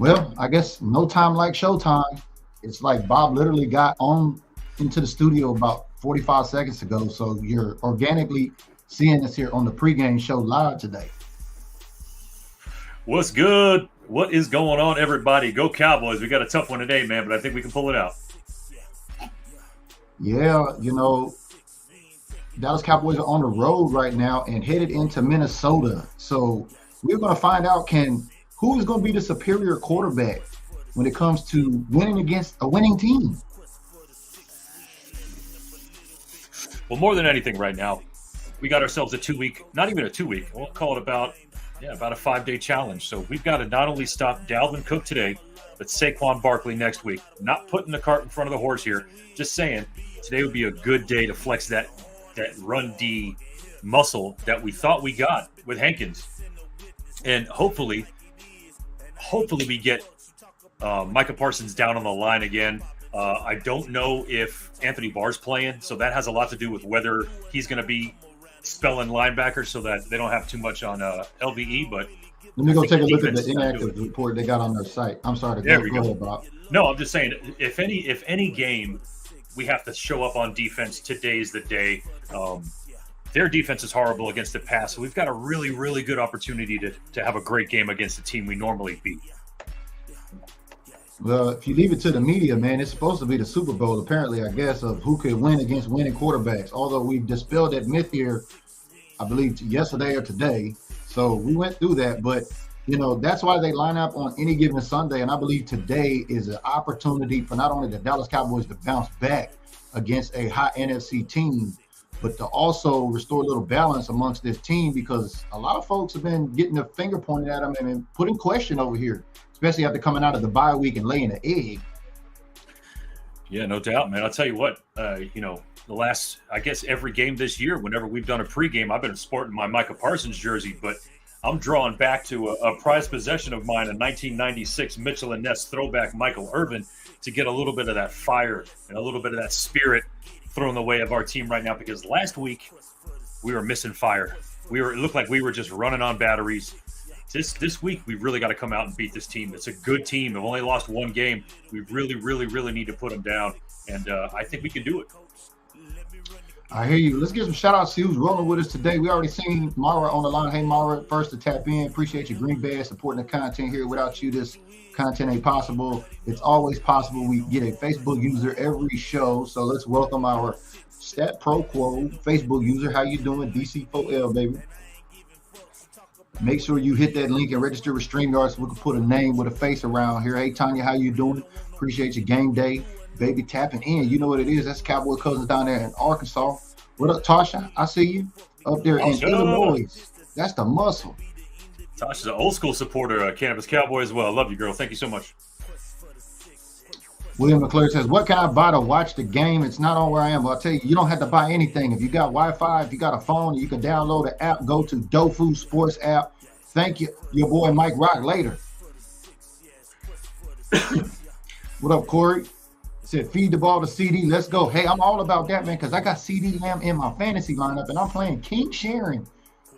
Well, I guess no time like showtime. It's like Bob literally got on into the studio about 45 seconds ago. So you're organically seeing us here on the pregame show live today. What's good? What is going on, everybody? Go Cowboys. We got a tough one today, man, but I think we can pull it out. Yeah, Dallas Cowboys are on the road right now and headed into Minnesota. So we're going to find out who is going to be the superior quarterback when it comes to winning against a winning team. Well, more than anything right now, we got ourselves a 2-week, not even a 2-week, we'll call it about a 5-day challenge. So we've got to not only stop Dalvin Cook today, but Saquon Barkley next week. Not putting the cart in front of the horse here, just saying today would be a good day to flex that run D muscle that we thought we got with Hankins. And hopefully we get Micah Parsons down on the line again. I don't know if Anthony Barr's playing, so that has a lot to do with whether he's going to be spelling linebacker so that they don't have too much on LVE. But let me go take a look at the inactive report they got on their site. I'm sorry to go ahead, Bob. No, I'm just saying, if any game we have to show up on defense, today's the day. Their defense is horrible against the pass, so we've got a really, really good opportunity to have a great game against the team we normally beat. Well, if you leave it to the media, man, it's supposed to be the Super Bowl, apparently, I guess, of who could win against winning quarterbacks. Although we've dispelled that myth here, I believe, yesterday or today. So we went through that. But, that's why they line up on any given Sunday. And I believe today is an opportunity for not only the Dallas Cowboys to bounce back against a high NFC team, but to also restore a little balance amongst this team, because a lot of folks have been getting their finger pointed at them and putting question over here, especially after coming out of the bye week and laying an egg. Yeah, no doubt, man. I'll tell you what, the last, I guess, every game this year, whenever we've done a pregame, I've been sporting my Micah Parsons jersey, but I'm drawing back to a prized possession of mine, a 1996 Mitchell & Ness throwback Michael Irvin, to get a little bit of that fire and a little bit of that spirit thrown the way of our team right now, because last week we were missing fire. It looked like we were just running on batteries. This week we really got to come out and beat this team. It's a good team. They've only lost one game. We really, really, really need to put them down, and I think we can do it. I hear you. Let's get some shout outs to who's rolling with us today. We already seen Mara on the line. Hey, Mara, first to tap in. Appreciate you, Green Bay, supporting the content here. Without you, this content ain't possible. It's always possible. We get a Facebook user every show. So let's welcome our Stat Pro Quo Facebook user. How you doing? DC4L, baby. Make sure you hit that link and register with StreamYard so we can put a name with a face around here. Hey, Tanya, how you doing? Appreciate your game day. Baby tapping in. You know what it is. That's Cowboy Cousins down there in Arkansas. What up, Tasha? I see you up there in Illinois. That's the muscle. Tasha's an old school supporter, Cannabis Cowboy as well. Love you, girl. Thank you so much. William McClure says, what can I buy to watch the game? It's not on where I am. But I'll tell you, you don't have to buy anything. If you got Wi-Fi, if you got a phone, you can download the app. Go to Dofu Sports app. Thank you, your boy Mike Rock later. What up, Corey? Said, feed the ball to CD. Let's go. Hey, I'm all about that, man, because I got CD Lamb in my fantasy lineup, and I'm playing King Sharon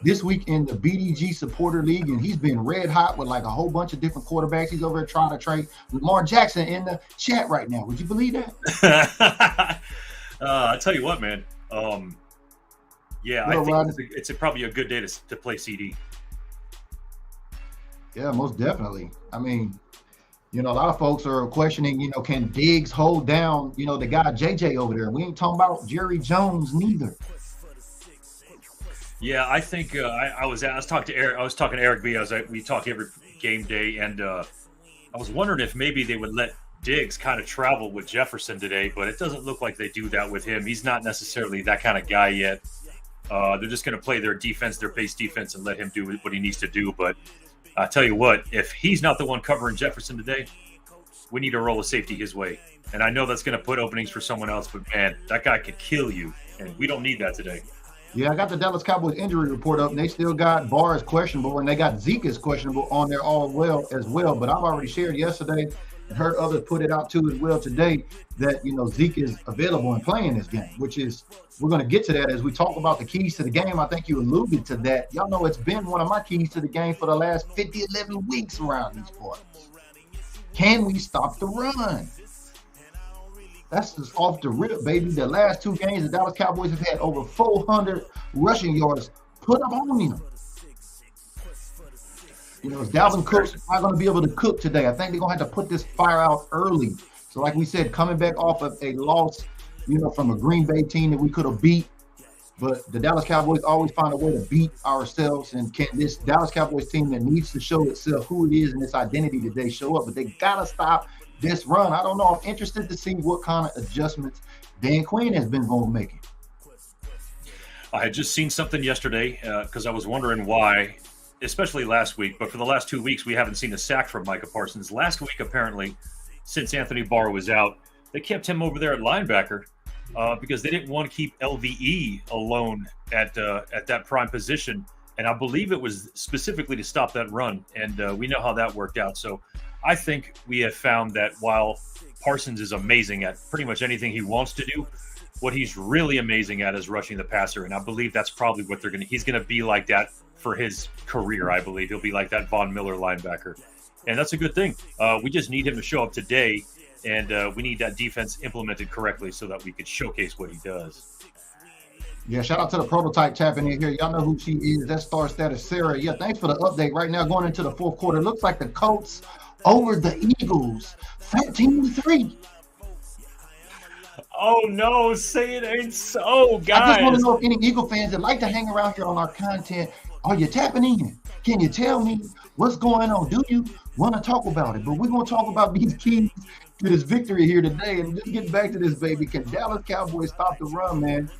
this week in the BDG Supporter League, and he's been red hot with like a whole bunch of different quarterbacks. He's over there trying to trade Lamar Jackson in the chat right now. Would you believe that? I tell you what, man. I think it's probably a good day to play CD. Yeah, most definitely. I mean, a lot of folks are questioning, can Diggs hold down, the guy JJ over there? We ain't talking about Jerry Jones neither. Yeah, I think I was talking to Eric. I was talking to Eric B. We talk every game day, and I was wondering if maybe they would let Diggs kind of travel with Jefferson today, but it doesn't look like they do that with him. He's not necessarily that kind of guy yet. They're just going to play their defense, their base defense, and let him do what he needs to do. But I tell you what, if he's not the one covering Jefferson today, we need to roll a safety his way. And I know that's going to put openings for someone else, but man, that guy could kill you, and we don't need that today. Yeah, I got the Dallas Cowboys injury report up, and they still got Barr as questionable, and they got Zeke as questionable on there as well. But I've already shared yesterday and heard others put it out too as well today that, Zeke is available and playing this game, which is, we're going to get to that as we talk about the keys to the game. I think you alluded to that. Y'all know it's been one of my keys to the game for the last 11 weeks around these parts. Can we stop the run? That's just off the rip, baby. The last 2 games, the Dallas Cowboys have had over 400 rushing yards put up on them. You know, Dalvin Cook's not going to be able to cook today. I think they're going to have to put this fire out early. So like we said, coming back off of a loss, you know, from a Green Bay team that we could have beat. But the Dallas Cowboys always find a way to beat ourselves. And can this Dallas Cowboys team that needs to show itself who it is and its identity that they show up. But they got to stop this run. I don't know. I'm interested to see what kind of adjustments Dan Quinn has been going to make. I had just seen something yesterday because I was wondering why, especially last week, but for the last 2 weeks, we haven't seen a sack from Micah Parsons. Last week, apparently, since Anthony Barr was out, they kept him over there at linebacker because they didn't want to keep LVE alone at that prime position. And I believe it was specifically to stop that run. And we know how that worked out. So I think we have found that while Parsons is amazing at pretty much anything he wants to do, what he's really amazing at is rushing the passer. And I believe that's probably what he's going to be like that for his career. I believe he'll be like that Von Miller linebacker. And that's a good thing. We just need him to show up today, and we need that defense implemented correctly so that we could showcase what he does. Yeah, shout out to the prototype tapping in here. Y'all know who she is. That star status, Sarah. Yeah, thanks for the update. Right now, going into the fourth quarter, it looks like the Colts over the Eagles, 13-3. Oh, no, say it ain't so, guys. I just want to know if any Eagle fans that like to hang around here on our content, are you tapping in? Can you tell me what's going on? Do you want to talk about it? But we're going to talk about these keys to this victory here today. And just get back to this, baby. Can Dallas Cowboys stop the run, man?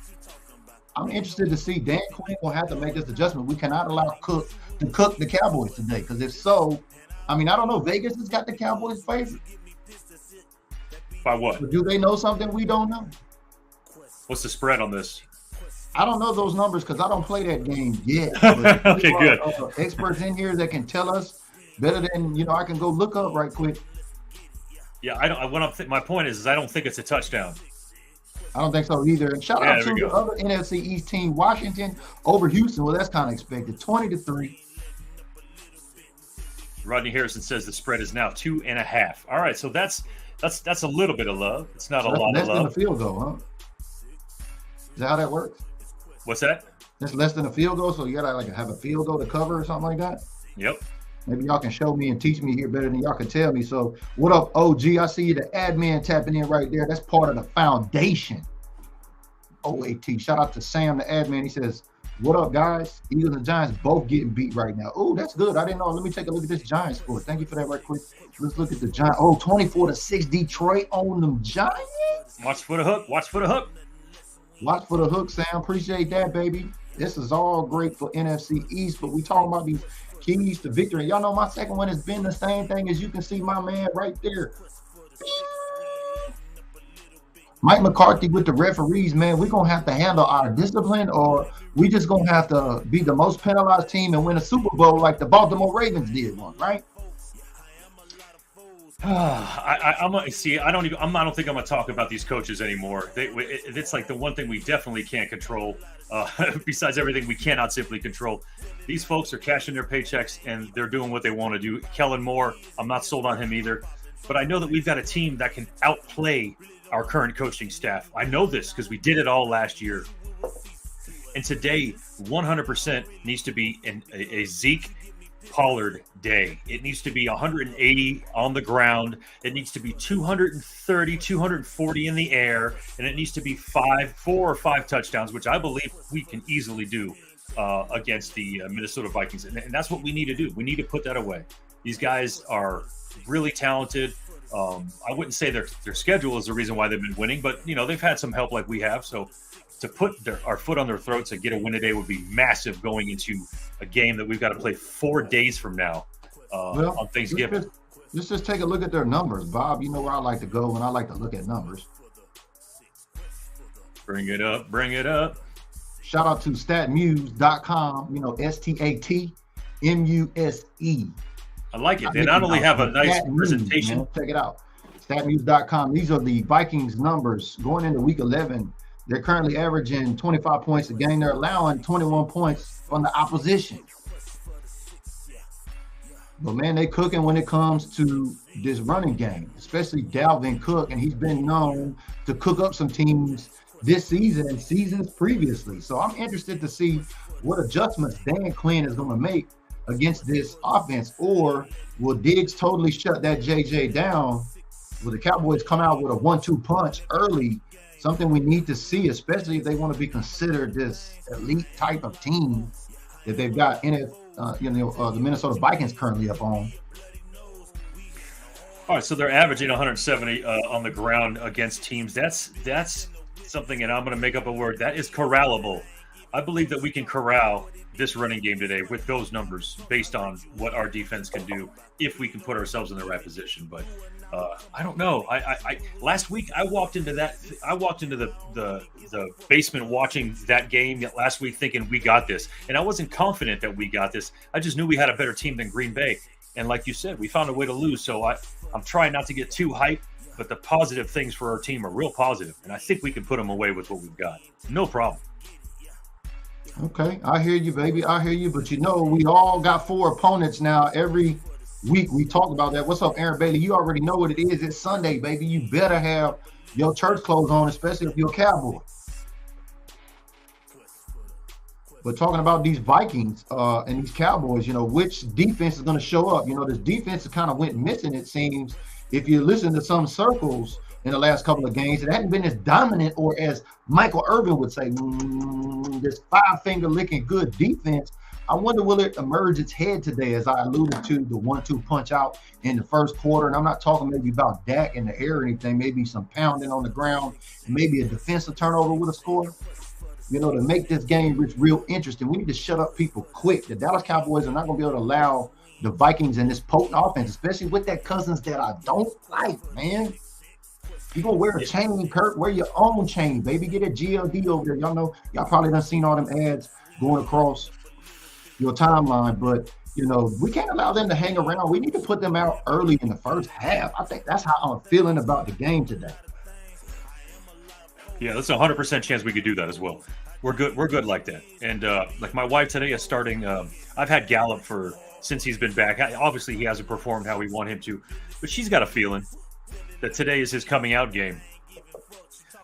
I'm interested to see. Dan Quinn will have to make this adjustment. We cannot allow Cook to cook the Cowboys today. Because if so, I mean, I don't know. Vegas has got the Cowboys favored. By what? But do they know something we don't know? What's the spread on this? I don't know those numbers because I don't play that game yet. Okay, good. Experts in here that can tell us better than, you know, I can go look up right quick. Yeah, my point is I don't think it's a touchdown. I don't think so either. And shout out to the other NFC East team, Washington over Houston. Well, that's kind of expected. 20-3. Rodney Harrison says the spread is now 2.5. All right, so that's a little bit of love. It's not a lot of love. Less than a field goal, huh? Is that how that works? What's that? That's less than a field goal, so you gotta like have a field goal to cover or something like that? Yep. Maybe y'all can show me and teach me here better than y'all can tell me. So what up, OG? I see you, the admin tapping in right there. That's part of the foundation. OAT. Shout out to Sam, the admin. He says, what up, guys? Eagles and Giants both getting beat right now. Oh, that's good. I didn't know. Let me take a look at this Giants score. Thank you for that right quick. Let's look at the Giants. Oh, 24-6 Detroit on them Giants. Watch for the hook. Watch for the hook. Watch for the hook, Sam. Appreciate that, baby. This is all great for NFC East, but we talking about these keys to victory. Y'all know my second one has been the same thing as you can see my man right there. Mike McCarthy with the referees, man. We're going to have to handle our discipline, or we just going to have to be the most penalized team and win a Super Bowl like the Baltimore Ravens did one, right? I don't think I'm going to talk about these coaches anymore. It's like the one thing we definitely can't control. Besides everything we cannot simply control. These folks are cashing their paychecks and they're doing what they want to do. Kellen Moore, I'm not sold on him either. But I know that we've got a team that can outplay our current coaching staff. I know this because we did it all last year. And today, 100% needs to be a Zeke Pollard day. It needs to be 180 on the ground. It needs to be 230, 240 in the air. And it needs to be 4 or 5 touchdowns, which I believe we can easily do against the Minnesota Vikings. And that's what we need to do. We need to put that away. These guys are really talented. I wouldn't say their schedule is the reason why they've been winning, but, you know, they've had some help like we have. So to put our foot on their throats and get a win today would be massive going into a game that we've got to play 4 days from now on Thanksgiving. Let's just take a look at their numbers, Bob. You know where I like to go when I like to look at numbers. Bring it up. Bring it up. Shout out to statmuse.com, you know, STATMUSE. I like it. They not only have a nice presentation. Man, check it out. Statmuse.com. These are the Vikings numbers going into week 11. They're currently averaging 25 points a game. They're allowing 21 points from the opposition. But man, they cooking when it comes to this running game, especially Dalvin Cook, and he's been known to cook up some teams this season and seasons previously. So I'm interested to see what adjustments Dan Quinn is going to make against this offense, or will Diggs totally shut that JJ down? Will the Cowboys come out with a 1-2 punch early? Something we need to see, especially if they want to be considered this elite type of team that they've got in it. The Minnesota Vikings currently up on. All right, so they're averaging 170 on the ground against teams. That's something, and I'm going to make up a word, that is corrallable. I believe that we can corral this running game today with those numbers based on what our defense can do if we can put ourselves in the right position. But I don't know. I last week I walked into the basement watching that game last week thinking we got this, and I wasn't confident that we got this. I just knew we had a better team than Green Bay, and like you said, we found a way to lose. So I'm trying not to get too hyped, but the positive things for our team are real positive, and I think we can put them away with what we've got. No problem. Okay, I hear you, baby. I hear you. But we all got 4 opponents now. Every week we talk about that. What's up, Aaron Bailey? You already know what it is. It's Sunday, baby. You better have your church clothes on, especially if you're a Cowboy. But talking about these Vikings and these Cowboys, which defense is going to show up? This defense kind of went missing, it seems. If you listen to some circles in the last couple of games, it hadn't been as dominant, or as Michael Irvin would say, this 5-finger licking good defense. I wonder, will it emerge its head today, as I alluded to, the 1-2 punch out in the first quarter? And I'm not talking maybe about Dak in the air or anything, maybe some pounding on the ground, and maybe a defensive turnover with a score. To make this game real interesting, we need to shut up people quick. The Dallas Cowboys are not going to be able to allow the Vikings and this potent offense, especially with that Cousins that I don't like, man. You gonna wear a chain, Kurt? Wear your own chain, baby. Get a GLD over there. Y'all probably done seen all them ads going across your timeline, but we can't allow them to hang around. We need to put them out early in the first half. I think that's how I'm feeling about the game today. Yeah, that's a 100% chance we could do that as well. We're good like that. And like my wife today is starting. I've had Gallup since he's been back. Obviously, he hasn't performed how we want him to, but she's got a feeling that today is his coming out game.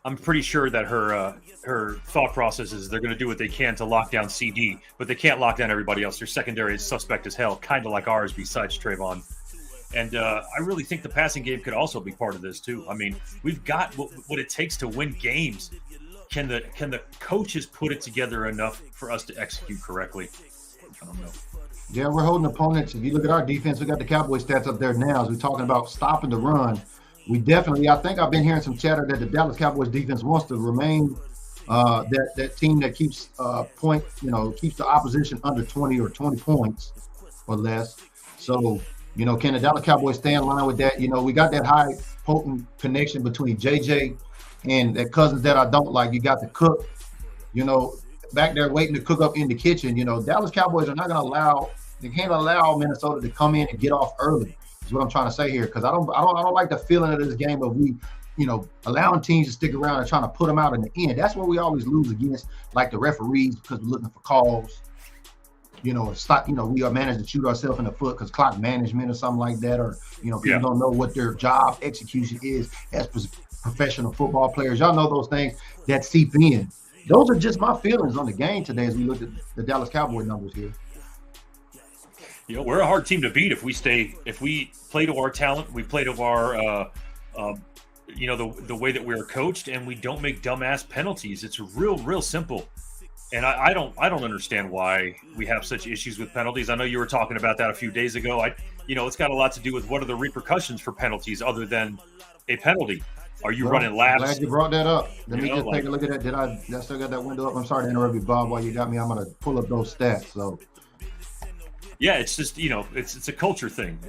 I'm pretty sure that her thought process is they're going to do what they can to lock down CD, but they can't lock down everybody else. Their secondary is suspect as hell, kind of like ours besides Trayvon. And I really think the passing game could also be part of this too. I mean, we've got what it takes to win games. Can the coaches put it together enough for us to execute correctly? I don't know. Yeah, we're holding opponents. If you look at our defense, we got the Cowboys stats up there now as we're talking about stopping the run. I think I've been hearing some chatter that the Dallas Cowboys defense wants to remain that team that keeps keeps the opposition under 20 or 20 points or less. So, can the Dallas Cowboys stay in line with that? We got that high potent connection between JJ and that Cousins that I don't like. You got the cook, back there waiting to cook up in the kitchen. Dallas Cowboys are not going to they can't allow Minnesota to come in and get off early. Is what I'm trying to say here, because I don't like the feeling of this game of we, allowing teams to stick around and trying to put them out in the end. That's where we always lose against, like the referees, because we're looking for calls. Stop. We are managed to shoot ourselves in the foot because clock management or something like that, or people don't know what their job execution is as professional football players. Y'all know those things that seep in. Those are just my feelings on the game today as we look at the Dallas Cowboy numbers here. We're a hard team to beat if we play to our talent, we play to our, the way that we're coached, and we don't make dumbass penalties. It's real simple. And I don't understand why we have such issues with penalties. I know you were talking about that a few days ago. It's got a lot to do with what are the repercussions for penalties other than a penalty. Are you running laps? Glad you brought that up. Let me just take a look at that. I still got that window up? I'm sorry to interrupt you, Bob. While you got me, I'm going to pull up those stats. So. Yeah, it's just it's a culture thing.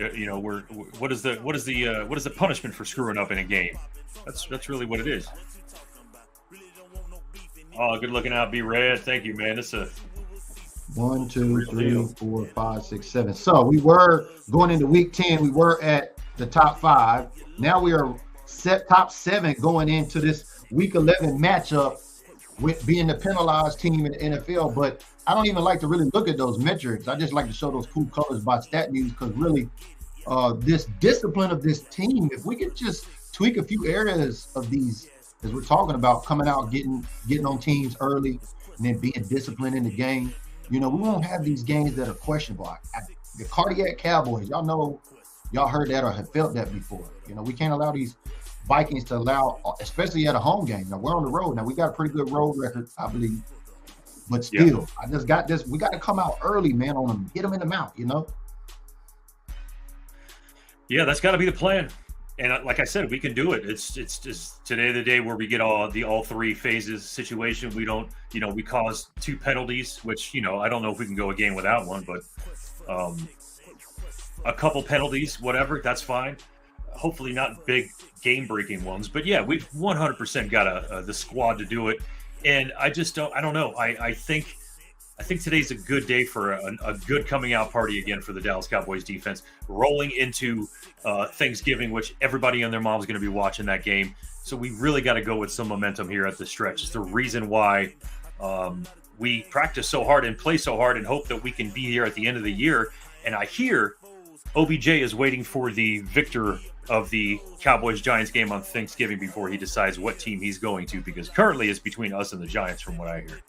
What is the punishment for screwing up in a game? That's really what it is. Oh, good looking out, B Red. Thank you, man. It's a 1, 2, 3, 4, 5, 6, 7. So we were going into week 10. We were at the top 5. Now we are set top 7 going into this week 11 matchup with being the penalized team in the NFL. But I don't even like to really look at those metrics. I just like to show those cool colors by stat news because really this discipline of this team, if we could just tweak a few areas of these, as we're talking about, coming out, getting on teams early, and then being disciplined in the game, we won't have these games that are questionable. The cardiac Cowboys, y'all heard that or have felt that before. We can't allow these Vikings to allow, especially at a home game. Now, we're on the road. Now, we got a pretty good road record, I believe. But still, I just got this. We got to come out early, man, on them, hit them in the mouth, Yeah, that's got to be the plan. And like I said, we can do it. It's just today the day where we get all three phases situation. We don't, we caused 2 penalties, which, I don't know if we can go a game without one, but a couple penalties, whatever, that's fine. Hopefully not big game-breaking ones. But yeah, we've 100% got the squad to do it. And I don't know. I think today's a good day for a good coming out party again for the Dallas Cowboys defense, rolling into Thanksgiving, which everybody and their mom's going to be watching that game. So we really got to go with some momentum here at the stretch. It's the reason why we practice so hard and play so hard and hope that we can be here at the end of the year. And I hear OBJ is waiting for the victor of the Cowboys-Giants game on Thanksgiving before he decides what team he's going to, because currently it's between us and the Giants from what I hear.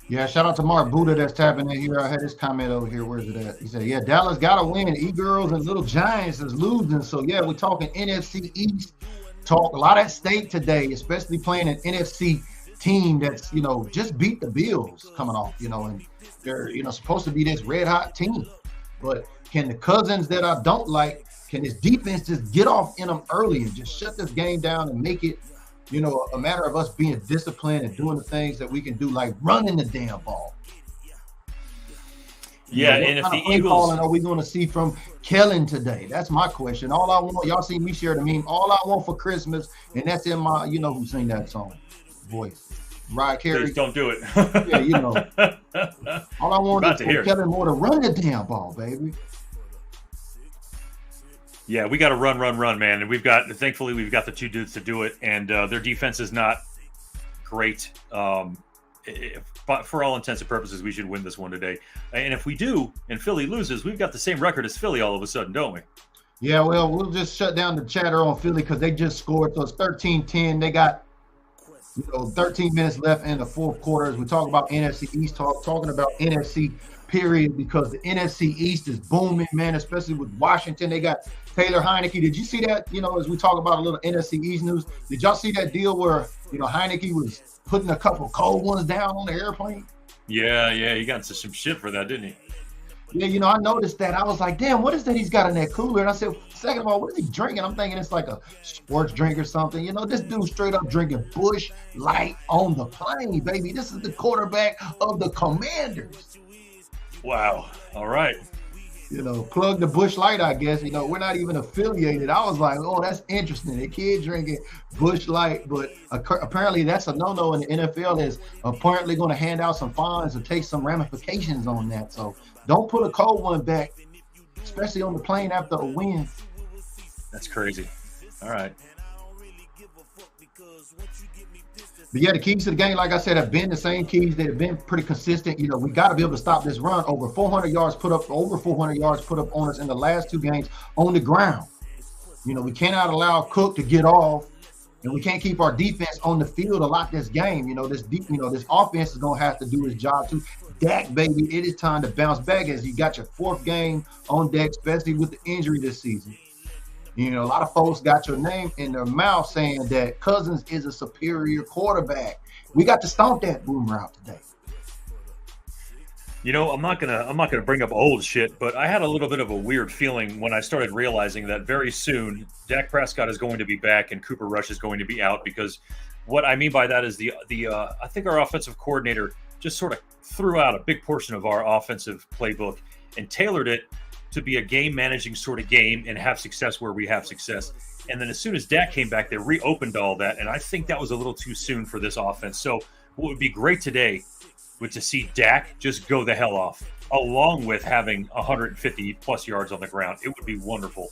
Yeah, shout out to Mark Buddha that's tapping in here. I had his comment over here. Where's it at? He said, yeah, Dallas got to win. E-Girls and Little Giants is losing. So, yeah, we're talking NFC East. Talk a lot at stake today, especially playing an NFC team that's, just beat the Bills coming off, and they're, supposed to be this red-hot team. But can the Cousins that I don't like, can this defense just get off in them early and just shut this game down and make it, a matter of us being disciplined and doing the things that we can do, like running the damn ball. Yeah, and if the Eagles are we going to see from Kellen today? That's my question. All I want, y'all see me share the meme. All I want for Christmas, and that's in my, who sing that song, voice. Mariah Carey. Please don't do it. Yeah, all I want is for Kellen Moore to run the damn ball, baby. Yeah, we got to run, man. And thankfully, we've got the 2 dudes to do it. And their defense is not great. But for all intents and purposes, we should win this one today. And if we do, and Philly loses, we've got the same record as Philly all of a sudden, don't we? Yeah, well, we'll just shut down the chatter on Philly because they just scored. So it's 13-10. They got 13 minutes left in the fourth quarter. As we talk about NFC East, talking about NFC period, because the NFC East is booming, man, especially with Washington. They got Taylor Heineke. Did you see that, as we talk about a little NFC East news? Did y'all see that deal where, Heineke was putting a couple cold ones down on the airplane? Yeah, he got into some shit for that, didn't he? Yeah, I noticed that. I was like, damn, what is that he's got in that cooler? And I said, second of all, what is he drinking? I'm thinking it's like a sports drink or something. This dude straight up drinking Busch Light on the plane, baby. This is the quarterback of the Commanders. Wow. All right. Plug the Busch Light, I guess. We're not even affiliated. I was like, oh, that's interesting. A kid drinking Busch Light, but apparently that's a no-no, and the NFL is apparently going to hand out some fines or take some ramifications on that. So don't put a cold one back, especially on the plane after a win. That's crazy. All right. But yeah, the keys to the game, like I said, have been the same keys. They've been pretty consistent. We got to be able to stop this run. Over 400 yards put up on us in the last 2 games on the ground. We cannot allow Cook to get off, and we can't keep our defense on the field a lot this game. This offense is going to have to do its job too. Dak, baby, it is time to bounce back as you got your 4th game on deck, especially with the injury this season. A lot of folks got your name in their mouth saying that Cousins is a superior quarterback. We got to stomp that boomer out today. I'm not gonna bring up old shit, but I had a little bit of a weird feeling when I started realizing that very soon Dak Prescott is going to be back and Cooper Rush is going to be out, because what I mean by that is I think our offensive coordinator just sort of threw out a big portion of our offensive playbook and tailored it to be a game managing sort of game and have success where we have success. And then as soon as Dak came back, they reopened all that. And I think that was a little too soon for this offense. So what would be great today would to see Dak just go the hell off, along with having 150 plus yards on the ground. It would be wonderful.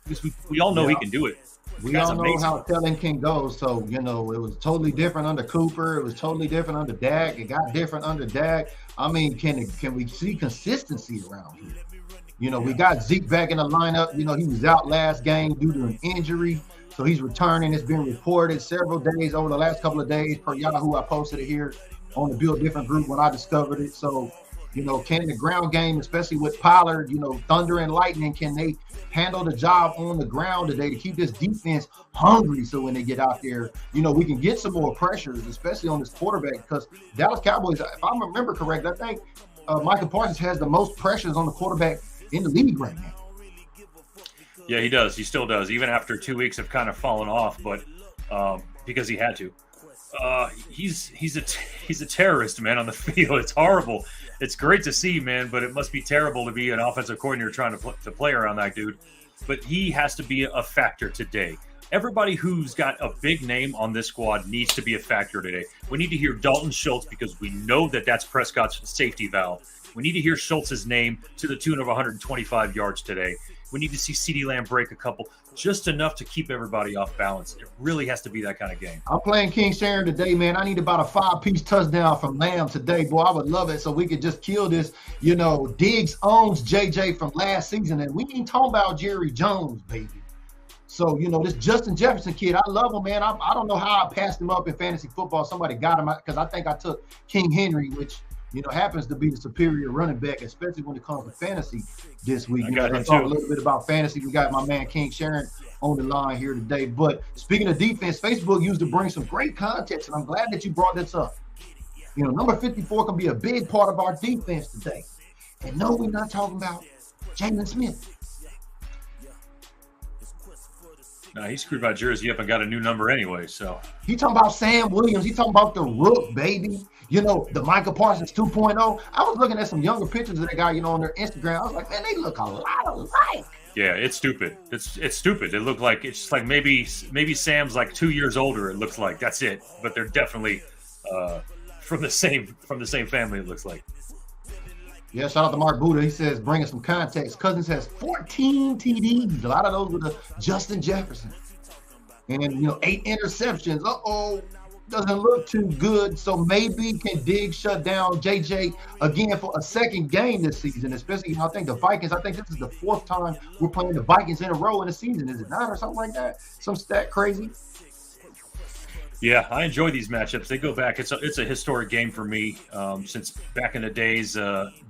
because we all know he can do it. We all know how telling can go. So, you know, it was totally different under Cooper. It was totally different under Dak. It got different under Dak. I mean, can we see consistency around here? You know, we got Zeke back in the lineup. You know, he was out last game due to an injury. So he's returning. It's been reported several days over the last couple of days per Yahoo. I posted it here on the Build Different group when I discovered it. So, you know, can the ground game, especially with Pollard, you know, thunder and lightning, can they handle the job on the ground today to keep this defense hungry so when they get out there, you know, we can get some more pressures, especially on this quarterback, because Dallas Cowboys, if I remember correct, I think Micah Parsons has the most pressures on the quarterback in the league right now. Yeah, he does. He still does, even after 2 weeks have kind of fallen off, but because he had to. He's a terrorist, man, on the field. It's horrible. It's great to see, man, but it must be terrible to be an offensive coordinator trying to play around that dude. But he has to be a factor today. Everybody who's got a big name on this squad needs to be a factor today. We need to hear Dalton Schultz because we know that that's Prescott's safety valve. We need to hear Schultz's name to the tune of 125 yards today. We need to see CeeDee Lamb break a couple, just enough to keep everybody off balance. It really has to be that kind of game. I'm playing King Sharon today, man. I need about a 5-piece touchdown from Lamb today, boy. I would love it so we could just kill this. You know, Diggs owns JJ from last season, and we ain't talking about Jerry Jones, baby. So, you know, this Justin Jefferson kid, I love him, man. I don't know how I passed him up in fantasy football. Somebody got him because I think I took King Henry, which, you know, happens to be the superior running back, especially when it comes to fantasy this week. Let's talk a little bit about fantasy. We got my man King Sharon on the line here today. But speaking of defense, Facebook used to bring some great context, and I'm glad that you brought this up. You know, number 54 can be a big part of our defense today. And no, we're not talking about Jalen Smith. No, he screwed my jersey up and got a new number anyway. So he talking about Sam Williams. He talking about the Rook, baby. You know, the Micah Parsons 2.0. I was looking at some younger pictures of that guy, you know, on their Instagram. I was like, man, they look a lot alike. Yeah, it's stupid. It's stupid. It looked like it's just like maybe Sam's like 2 years older. It looks like that's it. But they're definitely from the same family. It looks like. Yeah, shout out to Mark Buddha. He says, bringing some context. Cousins has 14 TDs. A lot of those were the Justin Jefferson. And, you know, 8 interceptions. Doesn't look too good. So maybe can Diggs shut down JJ again for a second game this season, especially, you know, I think the Vikings, I think this is the 4th time we're playing the Vikings in a row in a season. Is it not or something like that? Some stat crazy. Yeah, I enjoy these matchups. They go back. It's a historic game for me since back in the days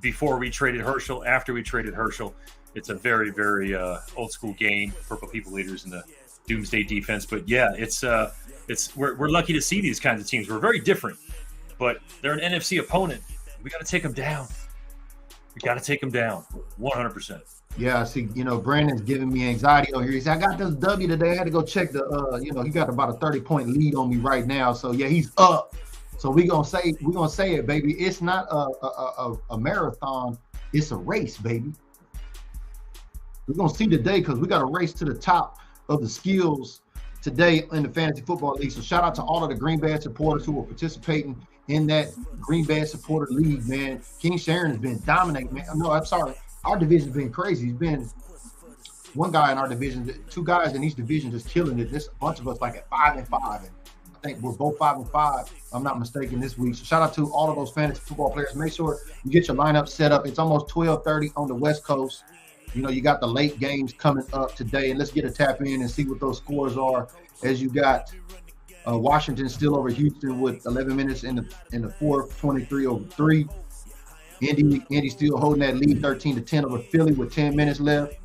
before we traded Herschel, after we traded Herschel. It's a very, very old school game for people leaders in the doomsday defense. But yeah, we're lucky to see these kinds of teams. We're very different, but they're an NFC opponent. We got to take them down. 100%. Yeah, see, you know, Brandon's giving me anxiety over here. He said, I got this W today. I had to go check the, you know, he got about a 30-point lead on me right now. So, yeah, he's up. So we're gonna say it, baby. It's not a marathon. It's a race, baby. We're going to see today because we got a race to the top of the skills today in the Fantasy Football League. So shout out to all of the Green Bay supporters who are participating in that Green Bay supporter league, man. King Sharon has been dominating, man. No, I'm sorry. Our division's been crazy. He's been one guy in our division, 2 guys in each division just killing it. This bunch of us like at 5-5. And I think we're both 5-5, if I'm not mistaken, this week. So shout out to all of those fantasy football players. Make sure you get your lineup set up. It's almost 12:30 on the West Coast. You know, you got the late games coming up today. And let's get a tap in and see what those scores are as you got Washington still over Houston with 11 minutes in the fourth, 23-3. Indy still holding that lead 13-10 over Philly with 10 minutes left.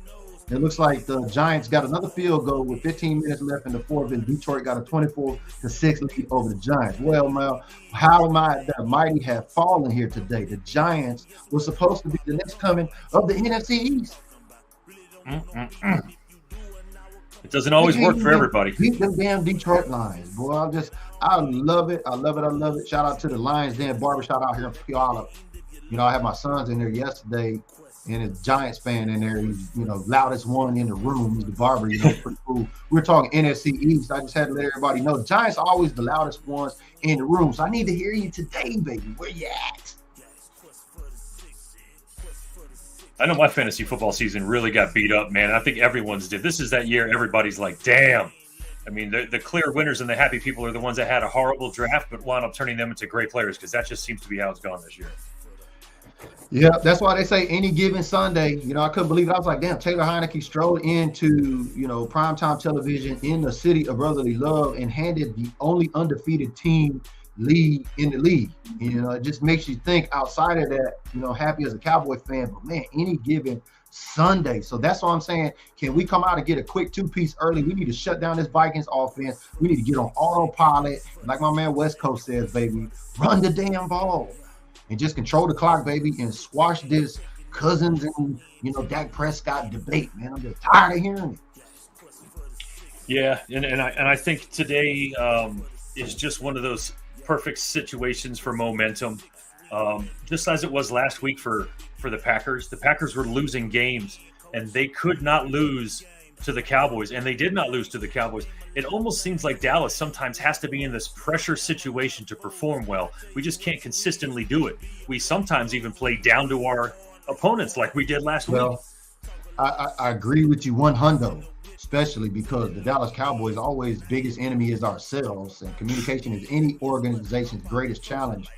It looks like the Giants got another field goal with 15 minutes left in the fourth, and Detroit got a 24-6 lead over the Giants. Well, now, how might the mighty have fallen here today? The Giants were supposed to be the next coming of the NFC East. It doesn't always work for everybody. Beat them damn Detroit Lions, boy. I love it. I love it. Shout out to the Lions Den Barbershop out here in Puyallup. You know, I had my sons in there yesterday, and a Giants fan in there. He's, you know, loudest one in the room. He's the barber, you know, pretty cool. We're talking NFC East. I just had to let everybody know the Giants are always the loudest ones in the room. So I need to hear you today, baby. Where you at? I know my fantasy football season really got beat up, man. I think everyone's did. This is that year everybody's like, damn. I mean, the clear winners and the happy people are the ones that had a horrible draft but wound up turning them into great players, because that just seems to be how it's gone this year. Yeah, that's why they say any given Sunday. I couldn't believe it. I was like, damn, Taylor Heineke strolled into, primetime television in the city of brotherly love and handed the only undefeated team lead in the league. It just makes you think outside of that, happy as a Cowboy fan, but man, any given Sunday. So that's what I'm saying. Can we come out and get a quick two-piece early? We need to shut down this Vikings offense. We need to get on autopilot. Like my man West Coast says, baby, run the damn ball and just control the clock, baby, and squash this Cousins and, Dak Prescott debate, man. I'm just tired of hearing it. Yeah, and I think today is just one of those perfect situations for momentum. Just as it was last week for the Packers. The Packers were losing games, and they could not lose to the Cowboys, and they did not lose to the Cowboys. It almost seems like Dallas sometimes has to be in this pressure situation to perform well. We just can't consistently do it. We sometimes even play down to our opponents like we did last week. I agree with you 100%, especially because the Dallas Cowboys' always biggest enemy is ourselves, and communication is any organization's greatest challenge.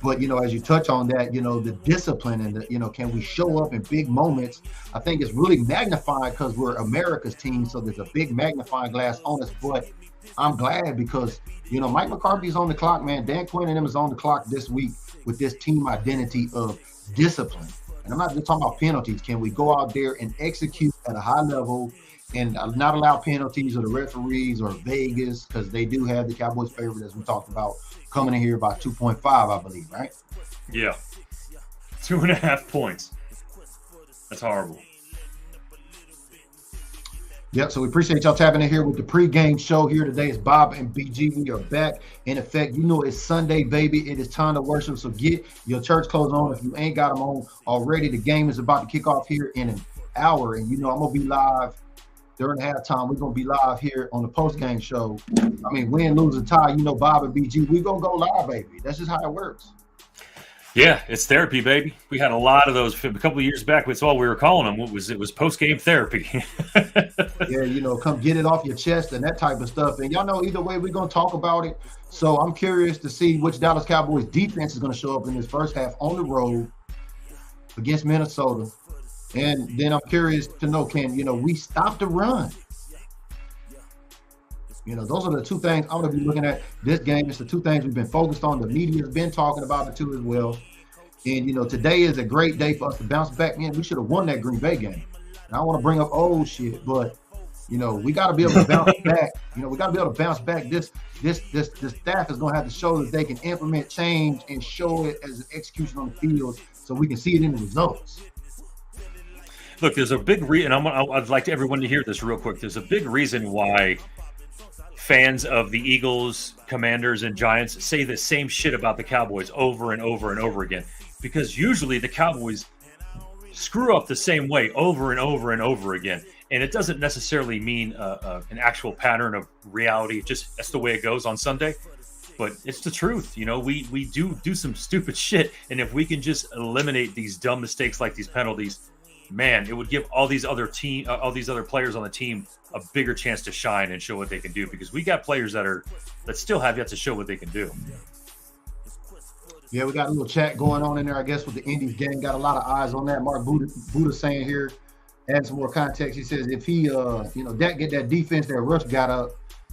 But, as you touch on that, the discipline and, can we show up in big moments? I think it's really magnified because we're America's team. So there's a big magnifying glass on us. But I'm glad because, Mike McCarthy's on the clock, man. Dan Quinn and him is on the clock this week with this team identity of discipline. And I'm not just talking about penalties. Can we go out there and execute at a high level and not allow penalties or the referees or Vegas, because they do have the Cowboys favorite, as we talked about, coming in here by 2.5, I believe, right? Yeah. 2.5 points. That's horrible. Yep, so we appreciate y'all tapping in here with the pregame show here today. It's Bob and BG. We are back. In effect, it's Sunday, baby. It is time to worship, so get your church clothes on. If you ain't got them on already, the game is about to kick off here in an hour. And, I'm going to be live during halftime. We're going to be live here on the post-game show. I mean, win, lose, or tie, Bob and BG, we're going to go live, baby. That's just how it works. Yeah, it's therapy, baby. We had a lot of those a couple of years back. That's all we were calling them. It was post-game therapy. Yeah, come get it off your chest and that type of stuff. And y'all know either way, we're going to talk about it. So I'm curious to see which Dallas Cowboys defense is going to show up in this first half on the road against Minnesota. And then I'm curious to know, can, we stop the run? Those are the two things I'm going to be looking at this game. It's the two things we've been focused on. The media's been talking about it too as well. And, today is a great day for us to bounce back. Man, we should have won that Green Bay game. And I don't want to bring up old shit, but, we got to be able to bounce back. We got to be able to bounce back. This staff is going to have to show that they can implement change and show it as an execution on the field so we can see it in the results. Look, there's a big reason, and I'd like everyone to hear this real quick. There's a big reason why fans of the Eagles, Commanders, and Giants say the same shit about the Cowboys over and over and over again. Because usually the Cowboys screw up the same way over and over and over again. And it doesn't necessarily mean an actual pattern of reality. Just that's the way it goes on Sunday. But it's the truth. We do some stupid shit. And if we can just eliminate these dumb mistakes like these penalties, man, it would give all these other players on the team a bigger chance to shine and show what they can do, because we got players that still have yet to show what they can do. Yeah, we got a little chat going on in there, I guess, with the Indies game. Got a lot of eyes on that. Mark Buddha saying here, add some more context. He says if he, Dak get that defense that Rush got up,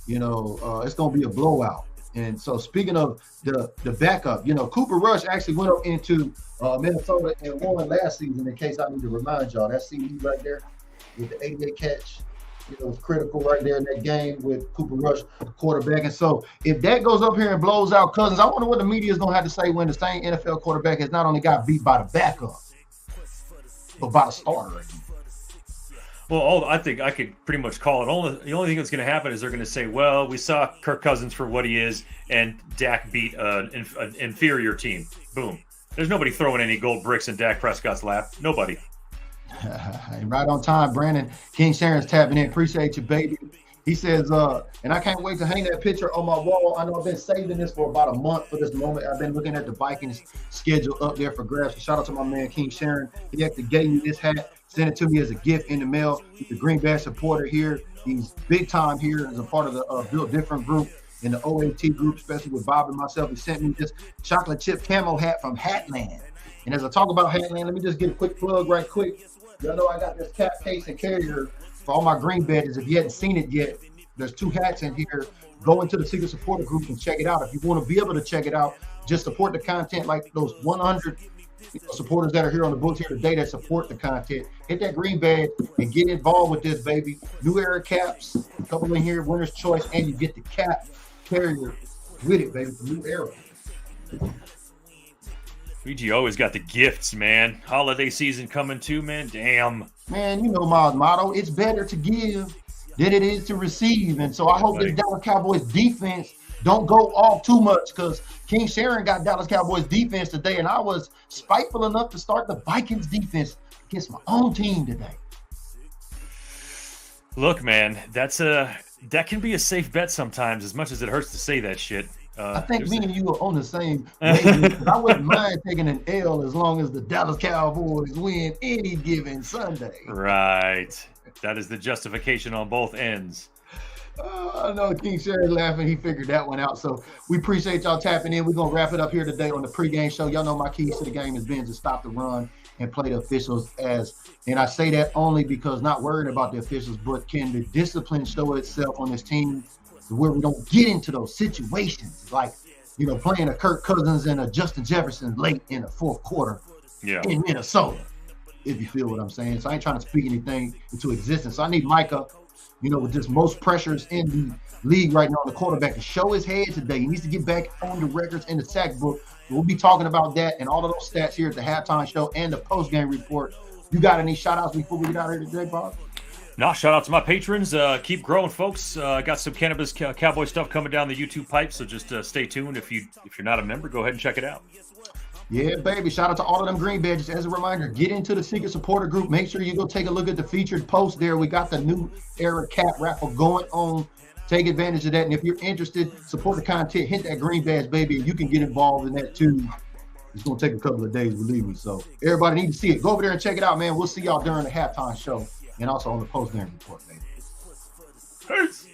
it's going to be a blowout. And so speaking of the backup, Cooper Rush actually went up into Minnesota and won last season, in case I need to remind y'all. That CD right there with the 88 catch, was critical right there in that game with Cooper Rush, quarterback. And so if that goes up here and blows out Cousins, I wonder what the media is going to have to say when the same NFL quarterback has not only got beat by the backup, but by the starter. Well, I think I could pretty much call it. The only thing that's going to happen is they're going to say, well, we saw Kirk Cousins for what he is, and Dak beat an inferior team. Boom. There's nobody throwing any gold bricks in Dak Prescott's lap. Nobody. Right on time, Brandon. King Sharon's tapping in. Appreciate you, baby. He says, and I can't wait to hang that picture on my wall. I know I've been saving this for about a month for this moment. I've been looking at the Vikings schedule up there for grabs. So shout out to my man, King Sharon. He actually gave me this hat, sent it to me as a gift in the mail. He's a Green Bay supporter here. He's big time here as a part of the Built Different group in the OAT group, especially with Bob and myself. He sent me this chocolate chip camo hat from Hatland. And as I talk about Hatland, let me just get a quick plug right quick. Y'all know I got this cap case and carrier for all my green badges. If you hadn't seen it yet, there's 2 hats in here. Go into the Secret Supporter group and check it out. If you want to be able to check it out, just support the content like those 100 supporters that are here on the books here today that support the content. Hit that green badge and get involved with this, baby. New era caps, a couple in here, winner's choice, and you get the cap carrier with it, baby. New era. VG always got the gifts, man. Holiday season coming too, man. Damn. Man, you know my motto. It's better to give than it is to receive. And so I hope this Dallas Cowboys defense don't go off too much, because King Sharon got Dallas Cowboys defense today, and I was spiteful enough to start the Vikings defense against my own team today. Look, man, that can be a safe bet sometimes, as much as it hurts to say that shit. I think me and you are on the same page. I wouldn't mind taking an L as long as the Dallas Cowboys win any given Sunday. Right. That is the justification on both ends. I know King Sherry's laughing. He figured that one out. So we appreciate y'all tapping in. We're going to wrap it up here today on the pregame show. Y'all know my keys to the game has been to stop the run and play the officials and I say that only because not worried about the officials, but can the discipline show itself on this team where we don't get into those situations like, playing a Kirk Cousins and a Justin Jefferson late in the fourth quarter in Minnesota, if you feel what I'm saying. So I ain't trying to speak anything into existence. So I need Micah, with just most pressures in the league right now on the quarterback, to show his head today. He needs to get back on the records in the sack book. We'll be talking about that and all of those stats here at the halftime show and the post-game report. You got any shout-outs before we get out of here today, Bob? No, shout out to my patrons. Keep growing, folks. Got some Cannabis Cowboy stuff coming down the YouTube pipe, so just stay tuned. If you're not a member, go ahead and check it out. Yeah, baby. Shout out to all of them green badges. As a reminder, get into the Secret Supporter group. Make sure you go take a look at the featured post there. We got the new era cap raffle going on. Take advantage of that. And if you're interested, support the content, hit that green badge, baby, and you can get involved in that too. It's going to take a couple of days, believe me. So everybody needs to see it. Go over there and check it out, man. We'll see y'all during the halftime show and also on the post-game report, baby. Peace.